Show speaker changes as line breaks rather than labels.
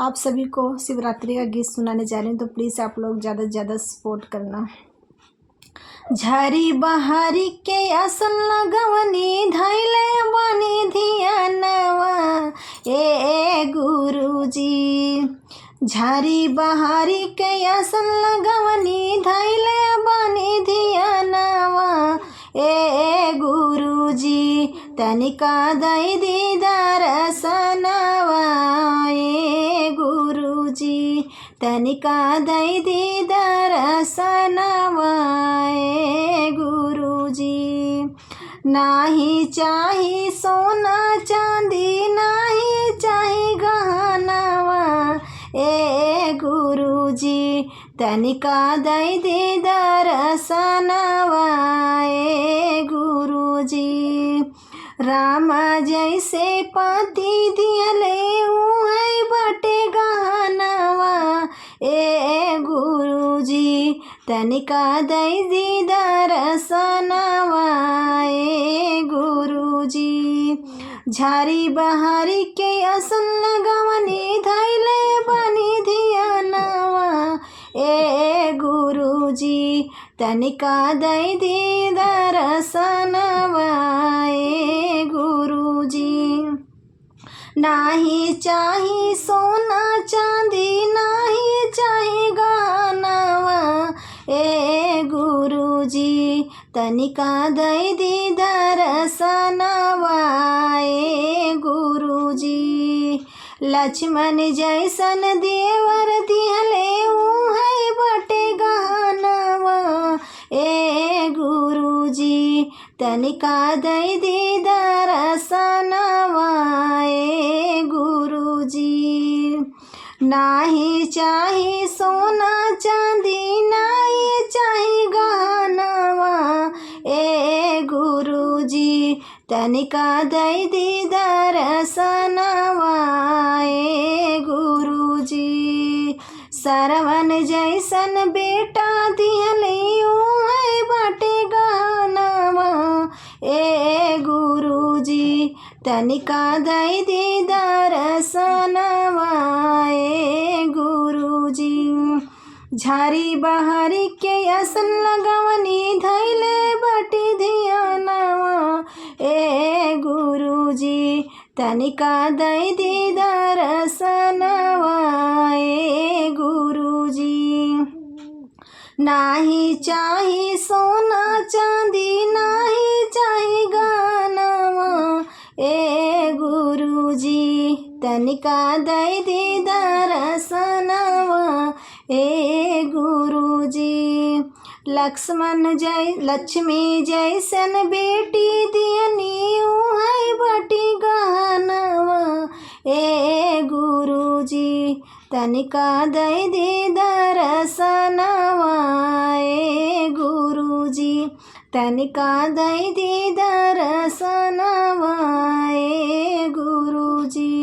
आप सभी को शिवरात्रि का गीत सुनाने जा रहे हैं, तो प्लीज़ आप लोग ज़्यादा से ज़्यादा सपोर्ट करना। झारी बहारी के असल लगवनी धैले बनी धियानवा ए गुरुजी। झारी बहारी के असल लगवनी धैले बनी धियानवा ए गुरुजी। तनिका दई दी दरसनवा ए गुरुजी। तनिका दई दी दरसनवा ए गुरुजी। नाही चाही सोना चांदी नाही चाही गहनवा ए गुरुजी। तनिका दई दी दरसनवा ए गुरुजी। राम जैसे पति दियले उहै बटे गहनवा ए गुरुजी। तनिका दई दी दरसनवा ए गुरुजी। झारी बहारी के असल लगवनी धैले बनी धियानवा ए गुरुजी। तनिका दई दी दरसनवा ए गुरुजी। नाही चाही सोना चांदी नाही चाही गहनवा ए गुरुजी। तनिका दई दी दरसनवा ए गुरुजी। लक्ष्मण जैसन देवर दिहले उहै बटे गहनवा ए गुरुजी। तनिका दई दी दरसनवा ए गुरुजी। नाही चाही सोना चांदी नाही चाही गहनवा ए गुरुजी। तनिका दई दी दरसनवा ए गुरुजी। सरवन जैसन बेटा दिहले उहै बटे गहनवा ए गुरुजी। तनिका दई दी दरसनवा ए गुरुजी। झारी बहारी के असल लगवनी धैले बटे धियानवा ए गुरुजी। तनिका दई दी दरसनवा ए गुरुजी। नाही चाही सोना चांदी नाही चाही गहनवा ए गुरुजी। तनिका दई दी दरसनवा ए गुरुजी। लक्ष्मी जैसन बेटी दियनी उहै बटी गहनवा ए गुरुजी। तनिका दई दी दरसनवा ए गुरुजी। तनिका दई दी दरसनवा ए गुरुजी।